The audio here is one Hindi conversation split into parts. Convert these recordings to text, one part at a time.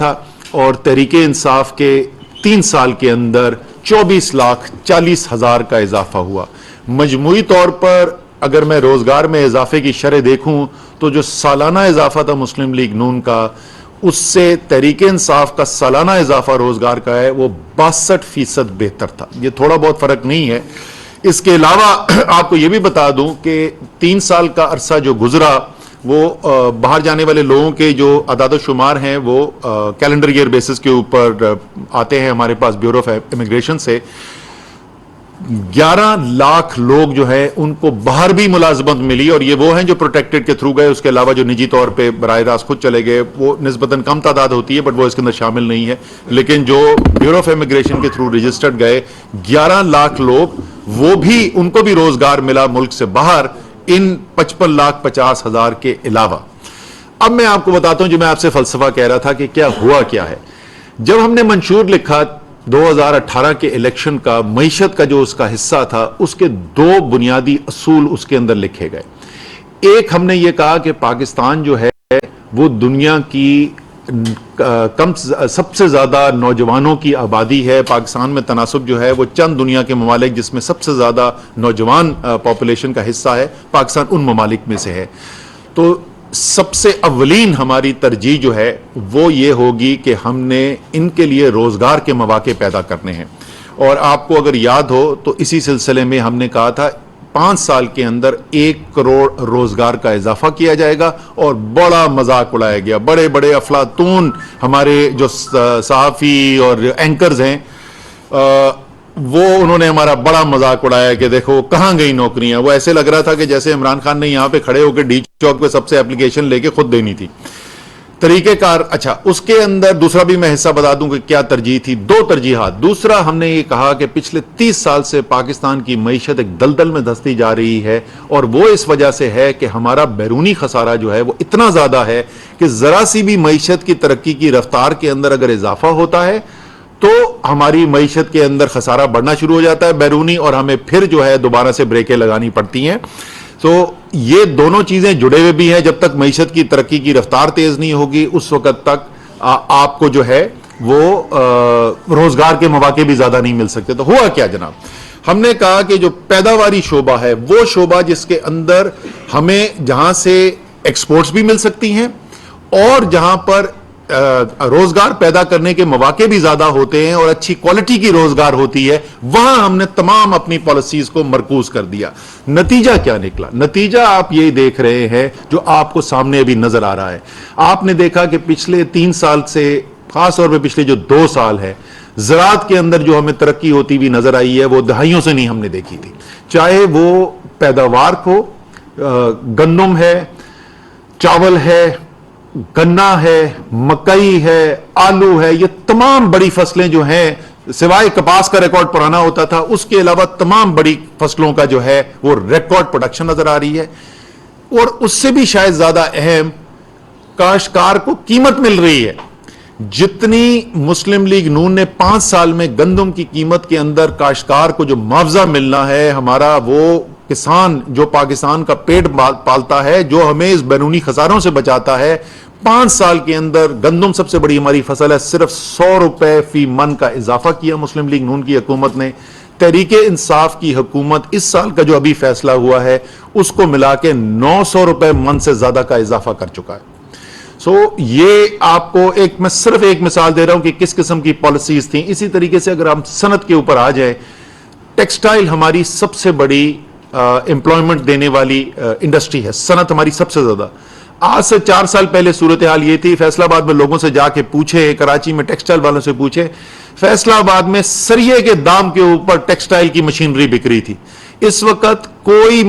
था और तहरीके इंसाफ के 3 साल के अंदर 24,40,000 का इजाफा हुआ। मजमूई तौर पर अगर मैं रोजगार में इजाफे की शरह देखूं तो जो सालाना इजाफा था मुस्लिम लीग नून का, उससे तहरीके इंसाफ का सालाना इजाफा रोजगार का है वो 62% बेहतर था। ये थोड़ा बहुत फर्क नहीं है। इसके अलावा आपको ये भी बता दूं कि 3 साल का अरसा जो गुजरा वो बाहर जाने वाले लोगों के जो अदाद शुमार हैं वो कैलेंडर ईयर बेसिस के ऊपर आते हैं हमारे पास ब्यूरो ऑफ इमिग्रेशन से। 11 लाख लोग जो है उनको बाहर भी मुलाजमत मिली और ये वो हैं जो प्रोटेक्टेड के थ्रू गए। उसके अलावा जो निजी तौर पे बराह रास्त खुद चले गए वो निस्बतन कम तादाद होती है, बट वो इसके अंदर शामिल नहीं है। लेकिन जो ब्यूरो ऑफ इमिग्रेशन के थ्रू रजिस्टर्ड गए 11 लाख लोग, वो भी उनको भी रोजगार मिला मुल्क से बाहर इन 55,50,000 के अलावा। अब मैं आपको बताता हूं जो मैं आपसे फलसफा कह रहा था कि क्या हुआ क्या है। जब हमने मंशूर लिखा 2018 के इलेक्शन का, मईशत का जो उसका हिस्सा था, उसके 2 बुनियादी असूल उसके अंदर लिखे गए। एक, हमने ये कहा कि पाकिस्तान जो है वो दुनिया की सबसे ज्यादा नौजवानों की आबादी है। पाकिस्तान में तनासुब जो है वो चंद दुनिया के ममालिक जिसमें सबसे ज्यादा नौजवान पॉपुलेशन का हिस्सा है, पाकिस्तान उन ममालिक में से है। तो सबसे अव्वलीन हमारी तरजीह जो है वो ये होगी कि हमने इनके लिए रोजगार के मौके पैदा करने हैं। और आपको अगर याद हो तो इसी सिलसिले में हमने कहा था 5 साल के अंदर 1 करोड़ रोजगार का इजाफा किया जाएगा और बड़ा मजाक उड़ाया गया। बड़े बड़े अफलातून हमारे जो सहाफी और एंकर्स हैं वो उन्होंने हमारा बड़ा मजाक उड़ाया कि देखो कहां गई नौकरियां। वो ऐसे लग रहा था कि जैसे इमरान खान ने यहां पे खड़े होकर डी चौक पे सबसे एप्लीकेशन लेके खुद देनी थी। तरीकेकार, अच्छा उसके अंदर दूसरा भी मैं हिस्सा बता दूं कि क्या तरजीह थी। 2 तरजीहात। दूसरा, हमने ये कहा कि पिछले 30 साल से पाकिस्तान की मईशत एक दलदल में धंसती जा रही है और वो इस वजह से है कि हमारा बैरूनी खसारा जो है वो इतना ज्यादा है कि जरा सी भी मईशत की तरक्की की रफ्तार के अंदर अगर इजाफा होता है तो हमारी मईशत के अंदर खसारा बढ़ना शुरू हो जाता है बैरूनी, और हमें फिर जो है दोबारा से ब्रेकें लगानी पड़ती हैं। तो ये दोनों चीजें जुड़े हुए भी हैं। जब तक मईशत की तरक्की की रफ्तार तेज नहीं होगी उस वक्त तक आपको जो है वो रोजगार के मौके भी ज्यादा नहीं मिल सकते। तो हुआ क्या जनाब, हमने कहा कि जो पैदावारी शोबा है वो शोबा जिसके अंदर हमें जहां से एक्सपोर्ट्स भी मिल सकती हैं और जहां पर रोजगार पैदा करने के मौके भी ज्यादा होते हैं और अच्छी क्वालिटी की रोजगार होती है, वहां हमने तमाम अपनी पॉलिसीज को मरकूज कर दिया। नतीजा क्या निकला? नतीजा आप ये देख रहे हैं जो आपको सामने अभी नजर आ रहा है। आपने देखा कि पिछले 3 साल से, खासतौर पर पिछले जो 2 साल है, ज़राअत के अंदर जो हमें तरक्की होती हुई नजर आई है वो दहाइयों से नहीं हमने देखी थी। चाहे वो पैदावार को, गन्नुम है, चावल है, गन्ना है, मकई है, आलू है, ये तमाम बड़ी फसलें जो हैं, सिवाय कपास का रिकॉर्ड पुराना होता था, उसके अलावा तमाम बड़ी फसलों का जो है वो रिकॉर्ड प्रोडक्शन नजर आ रही है। और उससे भी शायद ज्यादा अहम, काश्तकार को कीमत मिल रही है। जितनी मुस्लिम लीग नून ने 5 साल में गंदम की कीमत के अंदर काश्तकार को जो मुआवजा मिलना है, हमारा वो किसान जो पाकिस्तान का पेट पालता है, जो हमें इस बैरूनी खसारों से बचाता है, 5 साल के अंदर गंदम सबसे बड़ी हमारी फसल है, सिर्फ 100 रुपए फी मन का इजाफा किया मुस्लिम लीग नून की हुकूमत ने। तहरीके इंसाफ की हुकूमत इस साल का जो अभी फैसला हुआ है उसको मिला के 900 रुपए मन से ज्यादा का इजाफा कर चुका है। ये आपको मैं सिर्फ एक मिसाल दे रहा हूं कि किस किस्म की पॉलिसीज थी। इसी तरीके से अगर हम सनत के ऊपर आ जाए, टेक्सटाइल हमारी सबसे बड़ी एम्प्लॉयमेंट देने वाली इंडस्ट्री है, सनत हमारी सबसे ज्यादा। आज से 4 साल पहले सूरत हाल ये थी, फैसलाबाद में लोगों से जाके पूछे, कराची में टेक्सटाइल वालों से पूछे, फैसलाबाद में सरिये के दाम के ऊपर टेक्सटाइल की मशीनरी बिक रही थी। इस वक्त कोई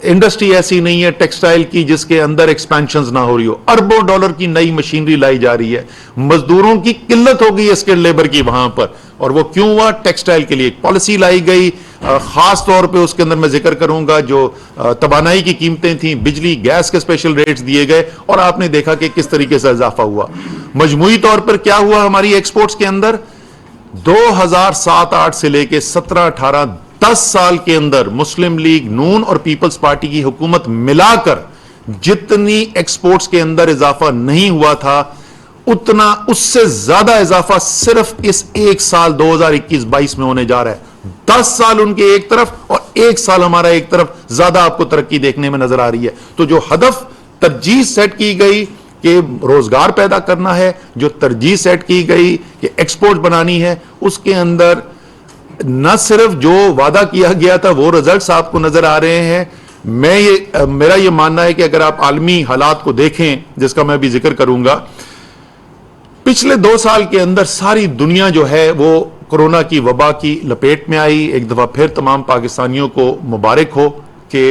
इंडस्ट्री ऐसी नहीं है टेक्सटाइल की जिसके अंदर एक्सपेंशन ना हो रही हो। अरबों डॉलर की नई मशीनरी लाई जा रही है। मजदूरों की किल्लत हो गई है स्किल्ड लेबर की वहां पर, और वो क्यों हुआ? टेक्सटाइल के लिए एक पॉलिसी लाई गई। खास तौर पे उसके अंदर मैं जिक्र करूंगा जो तबानाई की कीमतें थी, बिजली गैस के स्पेशल रेट्स दिए गए, और आपने देखा कि किस तरीके से इजाफा हुआ। मजमूई तौर पर क्या हुआ हमारी एक्सपोर्ट्स के अंदर? 2007-8 से लेके 17-18 10 साल के अंदर मुस्लिम लीग नून और पीपल्स पार्टी की हुकूमत मिलाकर जितनी एक्सपोर्ट्स के अंदर इजाफा नहीं हुआ था, उतना उससे ज्यादा इजाफा सिर्फ इस एक साल 2021-22 में होने जा रहा है। 10 साल उनके एक तरफ और एक साल हमारा एक तरफ, ज्यादा आपको तरक्की देखने में नजर आ रही है। तो जो हदफ तरजीह सेट की गई कि रोजगार पैदा करना है, जो तरजीह सेट की गई कि एक्सपोर्ट बनानी है, उसके अंदर न सिर्फ जो वादा किया गया था वो रिजल्ट्स आपको नजर आ रहे हैं। मेरा ये मानना है कि अगर आप आलमी हालात को देखें, जिसका मैं भी जिक्र करूंगा, पिछले 2 साल के अंदर सारी दुनिया जो है वो कोरोना की वबा की लपेट में आई। एक दफा फिर तमाम पाकिस्तानियों को मुबारक हो कि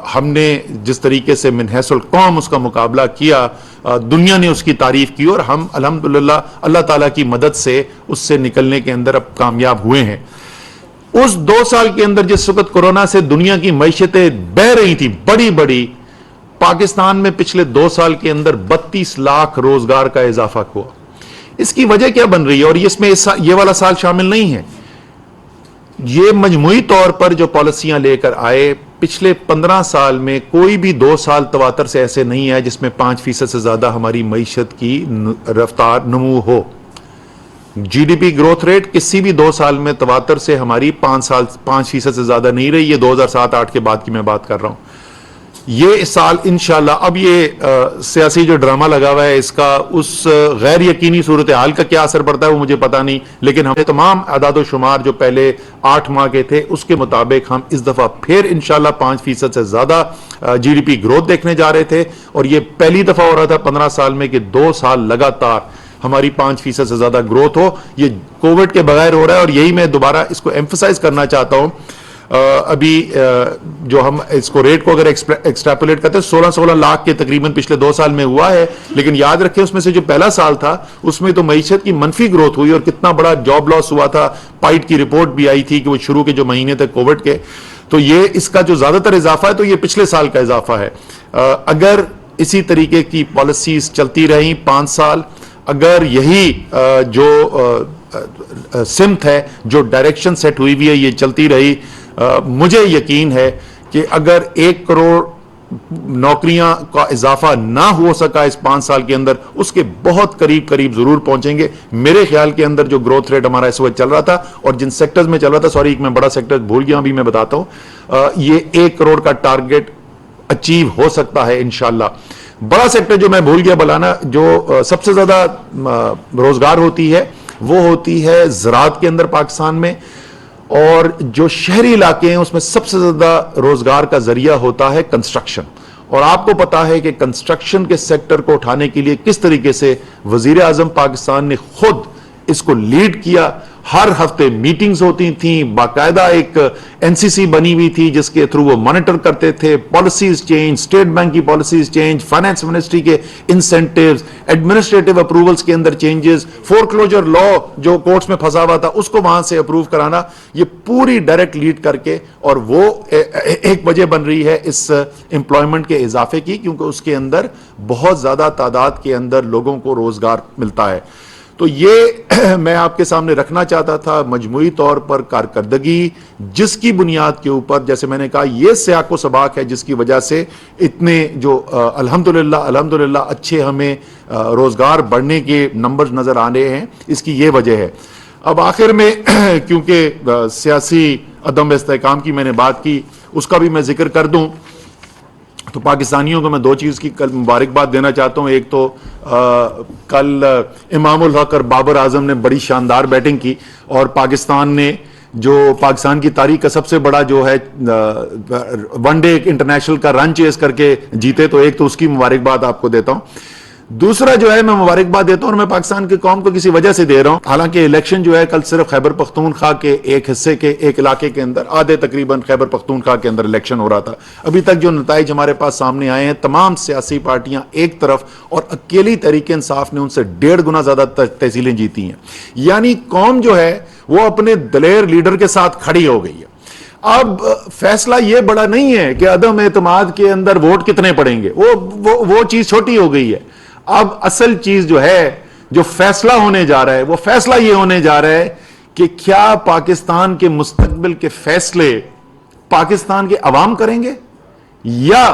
हमने जिस तरीके से मिनहसुल कौम उसका मुकाबला किया, दुनिया ने उसकी तारीफ की और हम अल्हम्दुलिल्लाह अल्लाह ताला की मदद से उससे निकलने के अंदर अब कामयाब हुए हैं। उस 2 साल के अंदर जिस वक्त कोरोना से दुनिया की मईशतें बह रही थी बड़ी बड़ी, पाकिस्तान में पिछले 2 साल के अंदर 32 लाख रोजगार का इजाफा हुआ। इसकी वजह क्या बन रही है? और इसमें ये वाला साल शामिल नहीं है। ये मजमूई तौर पर जो पॉलिसियां लेकर आए, पिछले 15 साल में कोई भी 2 साल तवातर से ऐसे नहीं है जिसमें 5% से ज्यादा हमारी मईशत की रफ्तार नमू हो। जीडीपी ग्रोथ रेट किसी भी 2 साल में तवातर से हमारी 5% से ज्यादा नहीं रही। ये 2007-8 के बाद की मैं बात कर रहा हूं। ये साल इंशाल्लाह, अब ये सियासी जो ड्रामा लगा हुआ है इसका उस गैर यकीनी सूरत हाल का क्या असर पड़ता है वो मुझे पता नहीं, लेकिन हमें तमाम आदाद शुमार जो पहले 8 माह के थे उसके मुताबिक हम इस दफा फिर इंशाल्लाह 5% से ज्यादा जीडीपी ग्रोथ देखने जा रहे थे। और ये पहली दफा हो रहा था 15 साल में कि 2 साल लगातार हमारी 5% से ज्यादा ग्रोथ हो। ये कोविड के बगैर हो रहा है और यही मैं दोबारा इसको एम्फसाइज करना चाहता हूं। अभी जो हम इसको रेट को अगर एक्सट्रापोलेट करते हैं 16 लाख के तकरीबन पिछले 2 साल में हुआ है, लेकिन याद रखें उसमें से जो पहला साल था उसमें तो मईशत की मनफी ग्रोथ हुई और कितना बड़ा जॉब लॉस हुआ था। पाइट की रिपोर्ट भी आई थी कि वो शुरू के जो महीने थे कोविड के, तो ये इसका जो ज्यादातर इजाफा है तो ये पिछले साल का इजाफा है। अगर इसी तरीके की पॉलिसीज चलती रही 5 साल, अगर यही जो सिमत है, जो डायरेक्शन सेट हुई हुई है, ये चलती रही, मुझे यकीन है कि अगर 1 करोड़ नौकरियां का इजाफा ना हो सका इस 5 साल के अंदर, उसके बहुत करीब करीब जरूर पहुंचेंगे। मेरे ख्याल के अंदर जो ग्रोथ रेट हमारा इस वक्त चल रहा था और जिन सेक्टर्स में चल रहा था, सॉरी एक मैं बड़ा सेक्टर भूल गया, अभी मैं बताता हूं, ये 1 करोड़ का टारगेट अचीव हो सकता है इंशाल्लाह। बड़ा सेक्टर जो मैं भूल गया बनाना, जो सबसे ज्यादा रोजगार होती है वो होती है ज़राअत के अंदर पाकिस्तान में, और जो शहरी इलाके हैं उसमें सबसे ज्यादा रोजगार का जरिया होता है कंस्ट्रक्शन। और आपको पता है कि कंस्ट्रक्शन के सेक्टर को उठाने के लिए किस तरीके से वजीर आजम पाकिस्तान ने खुद इसको लीड किया। हर हफ्ते मीटिंग्स होती थी, बाकायदा एक एनसीसी बनी हुई थी जिसके थ्रू वो मॉनिटर करते थे पॉलिसीज चेंज, स्टेट बैंक की पॉलिसीज चेंज, फाइनेंस मिनिस्ट्री के इंसेंटिव्स, एडमिनिस्ट्रेटिव अप्रूवल्स के अंदर चेंजेस, फोरक्लोजर लॉ जो कोर्ट्स में फंसा हुआ था उसको वहां से अप्रूव कराना, ये पूरी डायरेक्ट लीड करके, और वो एक वजह बन रही है इस एम्प्लॉयमेंट के इजाफे की, क्योंकि उसके अंदर बहुत ज्यादा तादाद के अंदर लोगों को रोजगार मिलता है। तो ये मैं आपके सामने रखना चाहता था मजमूई तौर पर कारकर्दगी, जिसकी बुनियाद के ऊपर, जैसे मैंने कहा, ये सियाको सबाक है जिसकी वजह से इतने जो अल्हम्दुलिल्लाह अच्छे हमें रोजगार बढ़ने के नंबर्स नजर आ रहे हैं, इसकी ये वजह है। अब आखिर में क्योंकि सियासी अदम इस्तेहकाम की मैंने बात की, उसका भी मैं जिक्र कर दूं, तो पाकिस्तानियों को मैं 2 चीज़ की कल मुबारकबाद देना चाहता हूं। एक तो कल इमामुल हक और बाबर आजम ने बड़ी शानदार बैटिंग की और पाकिस्तान ने जो पाकिस्तान की तारीख का सबसे बड़ा जो है वनडे इंटरनेशनल का रन चेस करके जीते, तो एक तो उसकी मुबारकबाद आपको देता हूं। दूसरा जो है मैं मुबारकबाद देता हूं, और मैं पाकिस्तान की कौम को किसी वजह से दे रहा हूं। हालांकि इलेक्शन जो है कल सिर्फ खैबर पख्तूनख्वा के एक हिस्से के एक इलाके के अंदर, आधे तकरीबन खैबर पख्तूनख्वा के अंदर इलेक्शन हो रहा था। अभी तक जो नताइज हमारे पास सामने आए हैं, तमाम सियासी पार्टियां एक तरफ और अकेली तहरीक इंसाफ ने उनसे 1.5 गुना ज्यादा तहसीलें जीती हैं। यानी कौम जो है वो अपने दलेर लीडर के साथ खड़ी हो गई है। अब फैसला यह बड़ा नहीं है कि अदम एतमाद के अंदर वोट कितने पड़ेंगे, वो चीज छोटी हो गई है। अब असल चीज जो है, जो फैसला होने जा रहा है, वो फैसला यह होने जा रहा है कि क्या पाकिस्तान के मुस्तकबिल के फैसले पाकिस्तान के अवाम करेंगे या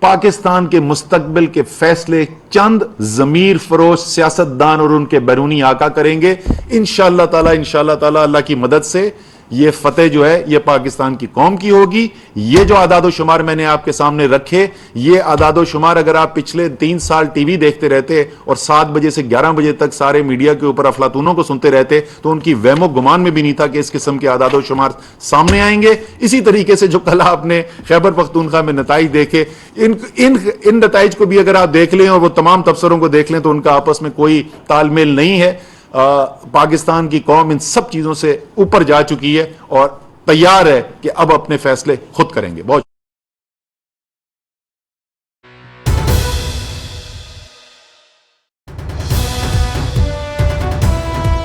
पाकिस्तान के मुस्तकबिल के फैसले चंद जमीर फरोश सियासतदान और उनके बैरूनी आका करेंगे। इंशाअल्लाह ताला अल्लाह की मदद से ये फतेह जो है ये पाकिस्तान की कौम की होगी। ये जो आदादो शुमार मैंने आपके सामने रखे, ये आदादो शुमार अगर आप पिछले 3 साल टीवी देखते रहते और 7 बजे से 11 बजे तक सारे मीडिया के ऊपर अफलातूनों को सुनते रहते तो उनकी वहमो गुमान में भी नहीं था कि इस किस्म के आदादो शुमार सामने आएंगे। इसी तरीके से जो कल आपने खैबर पख्तूनख्वा में नताइज देखे, इन नताइज को भी अगर आप देख लें और वो तमाम तबसरों को देख लें तो उनका आपस में कोई तालमेल नहीं है। पाकिस्तान की कौम इन सब चीजों से ऊपर जा चुकी है और तैयार है कि अब अपने फैसले खुद करेंगे। बहुत